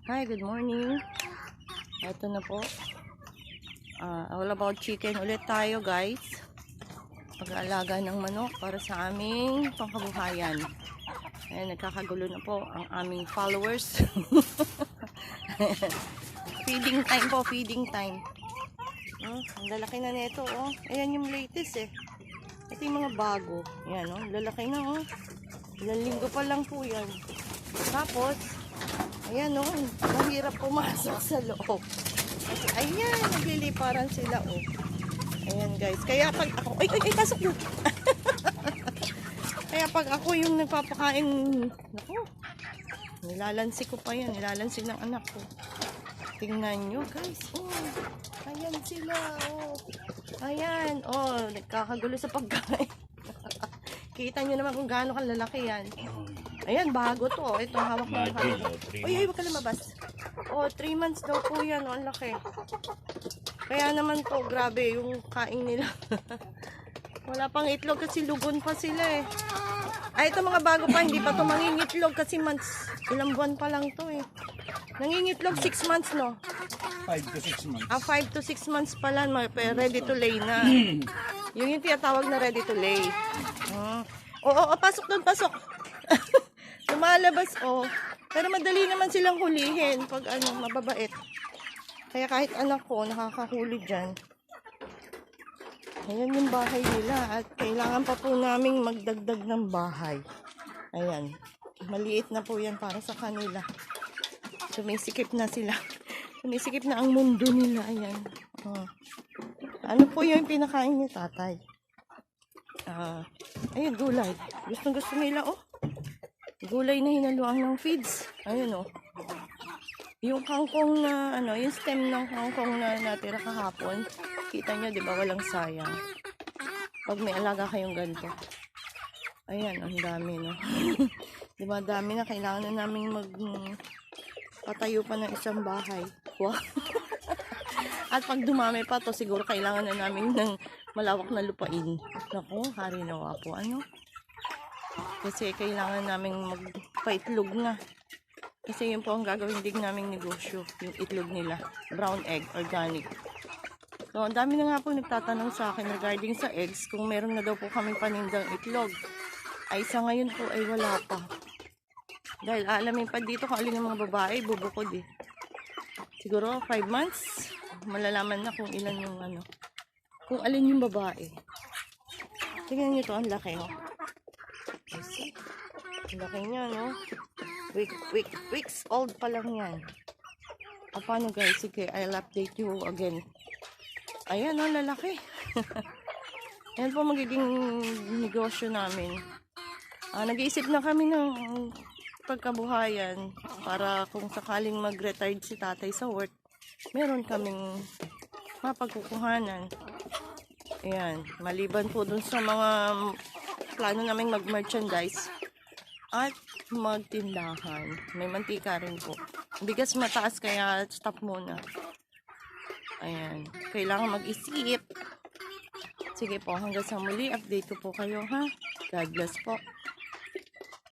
Hi, good morning. Ito na po. All about chicken ulit tayo, guys. Pag-aalaga ng manok para sa aming pangkabuhayan. Ayan, nagkakagulo na po ang aming followers. Feeding time po, feeding time. Ang lalaki na nito, oh. Ayan yung latest, eh. Ito yung mga bago. Ayan, oh. Lalaki na, oh. Ilang linggo pa lang po yan. Tapos, ayan, oh. Mahirap pumasok sa loob. Kasi, ayan, nagliliparan sila, oh. Ayan, guys. Kaya pag ako, ay, pasok yun. Kaya pag ako yung nagpapakain, naku, nilalansi ko pa yan. Nilalansi ng anak ko. Tingnan nyo, guys. Oh, ayan sila, oh. Ayan, oh, nagkakagulo sa pagkain. Kita nyo naman kung gaano kalalaki yan. Ayan, bago to. Ito, hawak mo. Uy, huwag ka lumabas. Oh, 3 months daw po yan. Oh, ang laki. Kaya naman to, grabe, yung kain nila. Wala pang itlog kasi lugon pa sila, eh. Ay, ito mga bago pa, hindi pa to mangingitlog kasi months. Ilang buwan pa lang to, eh. Nangingitlog 6 months, no? 5 to 6 months. 5 to 6 months pa lang, ready to lay na. Yung tinatawag na ready to lay. Oo, pasok doon, pasok. Lumalabas, oh. Pero madali naman silang hulihin pag mababait. Kaya kahit anak ko, nakakahuli dyan. Ayan yung bahay nila. At kailangan pa po naming magdagdag ng bahay. Ayan. Maliit na po yan para sa kanila. Sumisikip na sila. Sumisikip na ang mundo nila. Ayan. Ano po yung pinakain ni tatay? Ayun, gulay. Gusto nila, oh. Gulay na hinaluan ng feeds. Ayun, oh. Yung kangkong na, yung stem ng kangkong na natira kahapon, kita nyo, di ba, walang sayang. Pag may alaga kayong ganito. Ayan, ang dami, no? Di ba, dami na, kailangan na namin patayo pa ng isang bahay. Wow. At pag dumami pa to, siguro kailangan na namin ng malawak na lupain. Naku, hari nawa po, Kasi kailangan namin magpaitlog na. Kasi yun po ang gagawin din naming negosyo, yung itlog nila, brown egg, organic. So, ang dami na nga po nagtatanong sa akin regarding sa eggs, kung meron na daw po kaming panindang itlog. Ay, sa ngayon po ay wala pa. Dahil alamin pa dito kung alin ng mga babae, bubukod eh. Siguro 5 months, malalaman na kung ilan yung kung alin yung babae. Tingnan nyo to, ang laki, oh. Ang laki niya, no? Weeks old pa lang yan. Paano, guys? Sige, I'll update you again. Ayan, oh, lalaki. Ayan po magiging negosyo namin. Nag-iisip na kami ng pagkabuhayan para kung sakaling mag-retired si tatay sa work, meron kaming mapagkukuhanan. Ayan, maliban po dun sa mga plano namin mag-merchandise at magtindahan. May mantika rin po. Bigas mataas kaya stop muna. Ayan, kailangan mag-isip. Sige po, hanggang sa muli, update ko po kayo, ha? God bless po.